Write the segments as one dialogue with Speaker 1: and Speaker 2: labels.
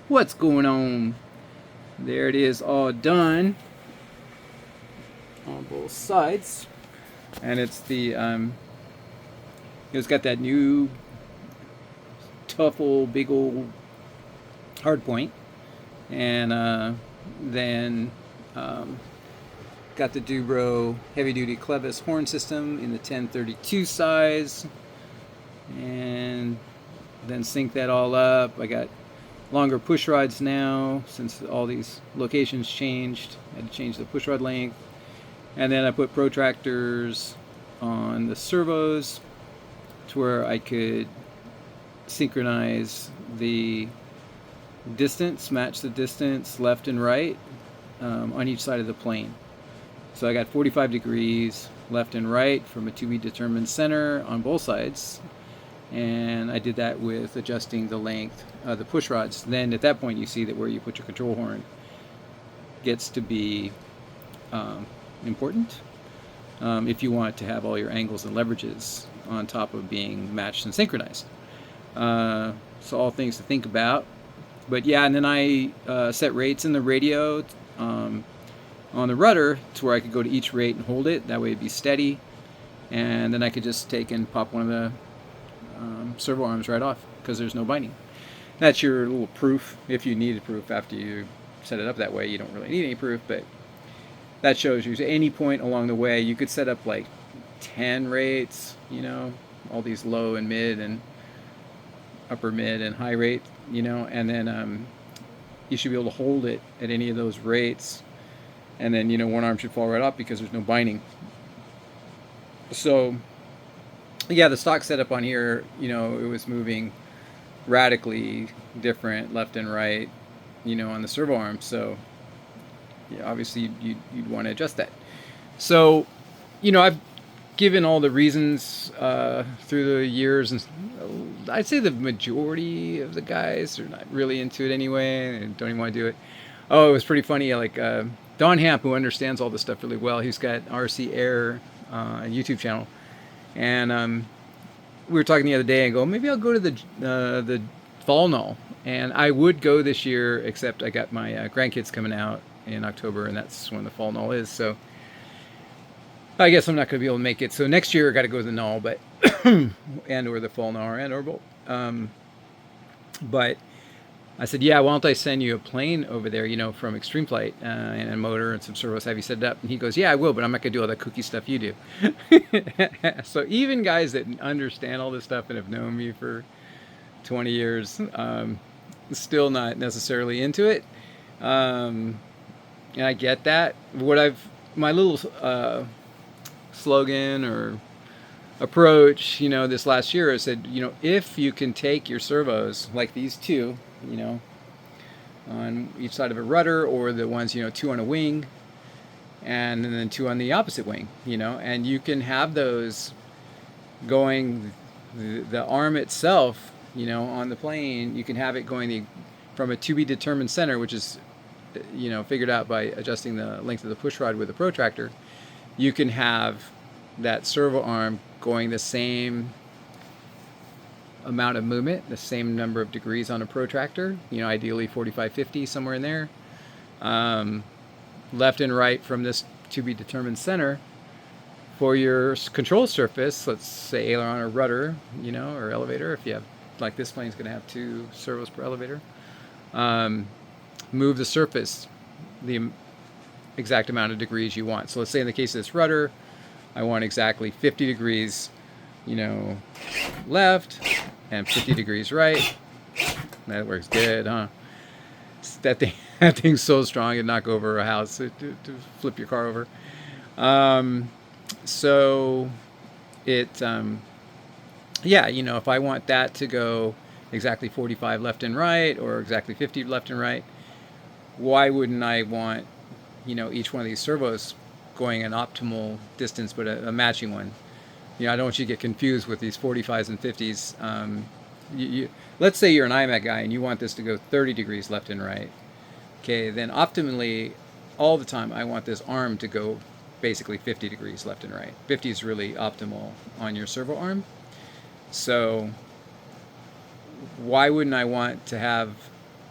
Speaker 1: What's going on? There it is, all done on both sides, and it's got that new tough old big old hard point, and then um, got the DUBRO heavy duty clevis horn system in the 1032 size, and then sync that all up. I got longer push rods now since all these locations changed. I had to change the push rod length. And then I put protractors on the servos to where I could synchronize the distance, match the distance left and right on each side of the plane. So I got 45 degrees left and right from a to be determined center on both sides. And I did that with adjusting the length of the push rods. Then at that point you see that where you put your control horn gets to be important if you want to have all your angles and leverages on top of being matched and synchronized. So all things to think about. But yeah, and then I set rates in the radio on the rudder to where I could go to each rate and hold it. That way it'd be steady. And then I could just take and pop one of the servo arms right off because there's no binding. That's your little proof. If you needed proof after you set it up that way, you don't really need any proof, but that shows you at any point along the way you could set up like 10 rates, all these low and mid and upper mid and high rate, and then you should be able to hold it at any of those rates, and then one arm should fall right off because there's no binding. So yeah, the stock setup on here, it was moving radically different left and right, on the servo arm. So yeah, obviously you'd want to adjust that. So, I've given all the reasons through the years, and I'd say the majority of the guys are not really into it anyway and don't even want to do it. Oh, it was pretty funny. Like Don Hamp, who understands all this stuff really well, he's got RC Air YouTube channel. And we were talking the other day and go, maybe I'll go to the fall null. And I would go this year, except I got my grandkids coming out in October, and that's when the fall null is. So I guess I'm not going to be able to make it. So next year I got to go to the null, but and or the fall null and or both. But I said, yeah, why don't I send you a plane over there, from Extreme Flight and a motor and some servos, have you set it up? And he goes, yeah, I will, but I'm not going to do all that kooky stuff you do. So even guys that understand all this stuff and have known me for 20 years, still not necessarily into it. And I get that. My little slogan or approach, this last year, I said, if you can take your servos, like these two, on each side of a rudder, or the ones, two on a wing, and then two on the opposite wing, and you can have those going, the arm itself, on the plane, you can have it going from a to be determined center, which is, figured out by adjusting the length of the push rod with a protractor. You can have that servo arm going the same amount of movement, the same number of degrees on a protractor, ideally 45, 50, somewhere in there. Left and right from this to be determined center. For your control surface, let's say aileron or rudder, or elevator, if you have, like this plane's going to have 2 servos per elevator. Move the surface the exact amount of degrees you want. So let's say in the case of this rudder, I want exactly 50 degrees, left and 50 degrees right. That works good, huh? That thing's so strong it'd knock over a house to flip your car over. So it, yeah, if I want that to go exactly 45 left and right, or exactly 50 left and right, why wouldn't I want, each one of these servos going an optimal distance, but a matching one? I don't want you to get confused with these 45s and 50s. Let's say you're an IMAC guy and you want this to go 30 degrees left and right. Okay, then optimally, all the time, I want this arm to go basically 50 degrees left and right. 50 is really optimal on your servo arm. So why wouldn't I want to have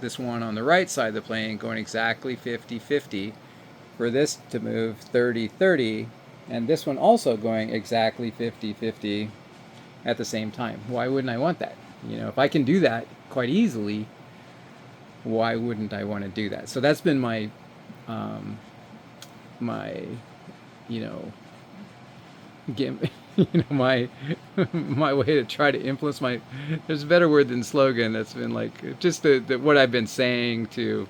Speaker 1: this one on the right side of the plane going exactly 50-50, for this to move 30-30, and this one also going exactly 50-50 at the same time. Why wouldn't I want that? You know, if I can do that quite easily, why wouldn't I want to do that? So that's been my my you know my my way to try to influence my, there's a better word than slogan, that's been like just the what I've been saying to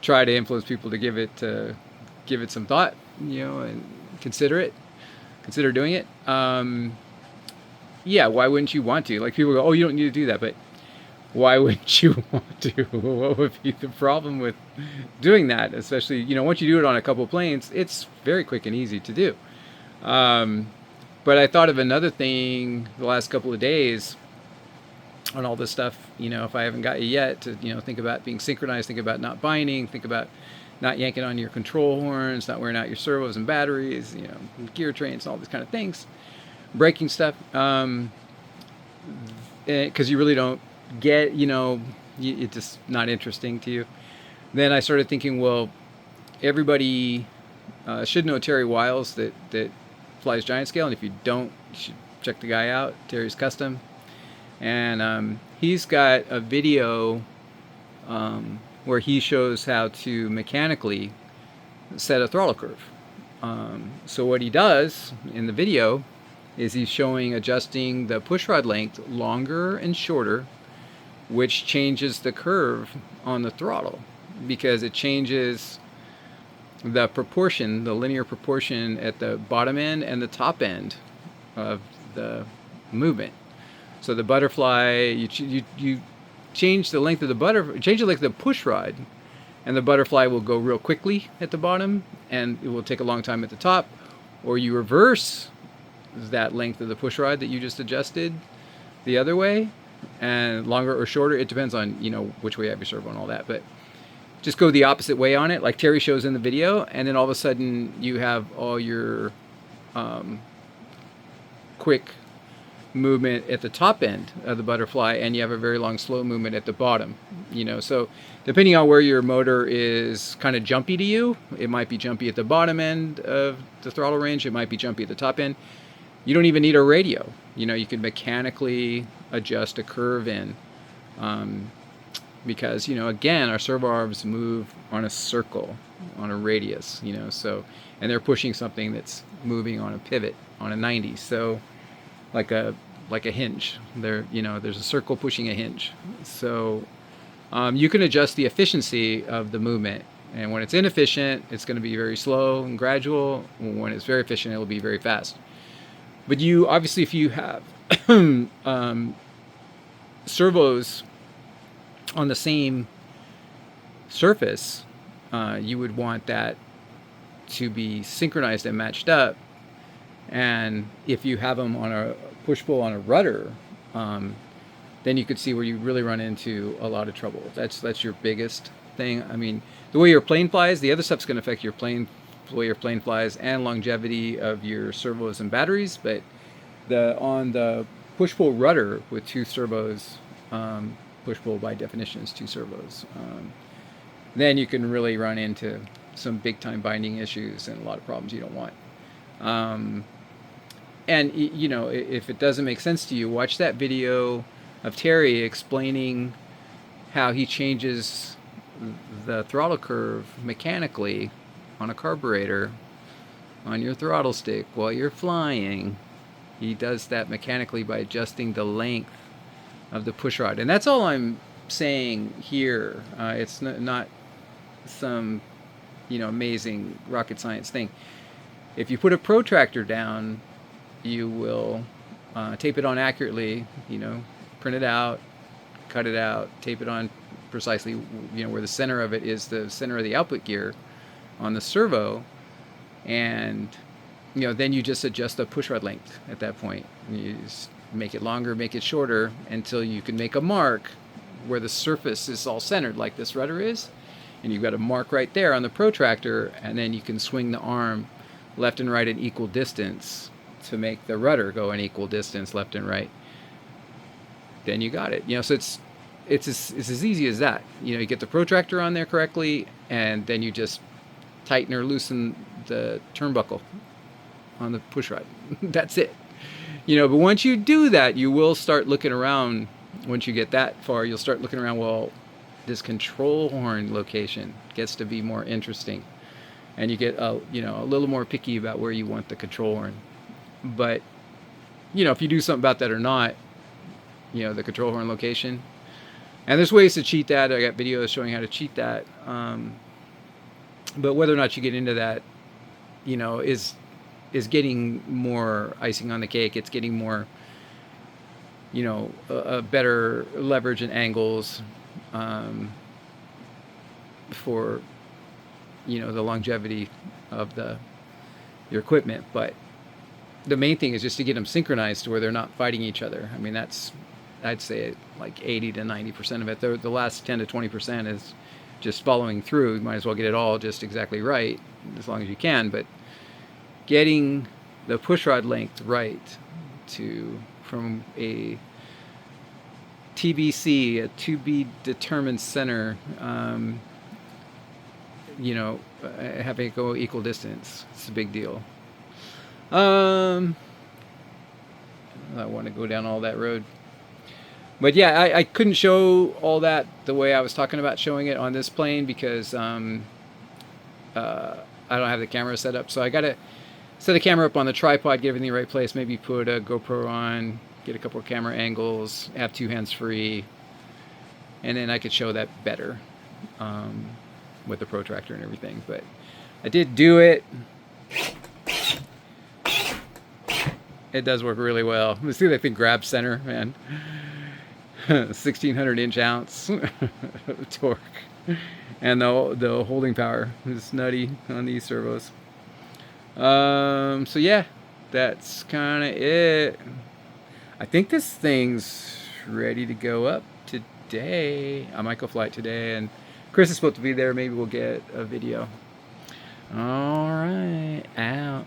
Speaker 1: try to influence people to give it some thought, you know, and consider doing it. Yeah, why wouldn't you want to? Like, people go, oh, you don't need to do that, but why wouldn't you want to? What would be the problem with doing that? Especially, you know, once you do it on a couple of planes, it's very quick and easy to do. But I thought of another thing the last couple of days on all this stuff, you know, if I haven't got you yet, to, you know, think about being synchronized, think about not binding, think about not yanking on your control horns, not wearing out your servos and batteries, you know, gear trains, all these kind of things, braking stuff, because you really don't get, you know, it's just not interesting to you. Then I started thinking, well, everybody should know Terry Wiles that flies giant scale, and if you don't, you should check the guy out, Terry's Custom. And he's got a video where he shows how to mechanically set a throttle curve. So what he does in the video is he's showing adjusting the pushrod length longer and shorter, which changes the curve on the throttle, because it changes the proportion, the linear proportion at the bottom end and the top end of the movement. So the butterfly, you change the length of the change the length of the pushrod, and the butterfly will go real quickly at the bottom, and it will take a long time at the top. Or you reverse that length of the pushrod that you just adjusted the other way, and longer or shorter. It depends on, you know, which way you have your servo and all that, but just go the opposite way on it, like Terry shows in the video, and then all of a sudden you have all your quick movement at the top end of the butterfly, and you have a very long slow movement at the bottom, you know. So depending on where your motor is kind of jumpy to you, it might be jumpy at the bottom end of the throttle range, it might be jumpy at the top end. You don't even need a radio, you know, you can mechanically adjust a curve in, because, you know, again, our servo arms move on a circle, on a radius, you know, so, and they're pushing something that's moving on a pivot on a 90, so like a hinge. There, you know, there's a circle pushing a hinge. So you can adjust the efficiency of the movement, and when it's inefficient, it's going to be very slow and gradual. When it's very efficient, it'll be very fast. But you obviously, if you have servos on the same surface, you would want that to be synchronized and matched up. And if you have them on a push-pull on a rudder, then you could see where you really run into a lot of trouble. That's your biggest thing. I mean, the way your plane flies, the other stuff's going to affect your plane, the way your plane flies, and longevity of your servos and batteries. But on the push-pull rudder with two servos, push-pull by definition is two servos, then you can really run into some big-time binding issues and a lot of problems you don't want. And, you know, if it doesn't make sense to you, watch that video of Terry explaining how he changes the throttle curve mechanically on a carburetor on your throttle stick while you're flying. He does that mechanically by adjusting the length of the pushrod. And that's all I'm saying here. It's not some, you know, amazing rocket science thing. If you put a protractor down, you will tape it on accurately, you know, print it out, cut it out, tape it on precisely, you know, where the center of it is the center of the output gear on the servo, and, you know, then you just adjust the pushrod length at that point. You just make it longer, make it shorter, until you can make a mark where the surface is all centered like this rudder is, and you've got a mark right there on the protractor, and then you can swing the arm left and right at equal distance to make the rudder go an equal distance left and right. Then you got it. You know, so it's it's as easy as that. You know, you get the protractor on there correctly, and then you just tighten or loosen the turnbuckle on the push rod. That's it. You know, but once you do that, you will start looking around. Once you get that far, you'll start looking around. Well, this control horn location gets to be more interesting, and you get a little more picky about where you want the control horn. But you know, if you do something about that or not, you know, the control horn location, and there's ways to cheat that. I got videos showing how to cheat that. But whether or not you get into that, you know, is getting more icing on the cake. It's getting more, you know, a better leverage and angles for, you know, the longevity of your equipment. But the main thing is just to get them synchronized to where they're not fighting each other. I mean, that's, I'd say like 80 to 90% of it. The last 10 to 20% is just following through. You might as well get it all just exactly right as long as you can. But getting the pushrod length right from a TBC, a to be determined center, you know, having it go equal distance, it's a big deal. I want to go down all that road. But yeah, I couldn't show all that the way I was talking about showing it on this plane because I don't have the camera set up. So I got to set the camera up on the tripod, get everything in the right place, maybe put a GoPro on, get a couple of camera angles, have two hands free, and then I could show that better with the protractor and everything. But I did do it. It does work really well. Let's see if I can grab center, man. 1600 inch-ounce torque, and the holding power is nutty on these servos. So yeah, that's kind of it. I think this thing's ready to go up today. I might go fly it today, and Chris is supposed to be there. Maybe we'll get a video. All right, out.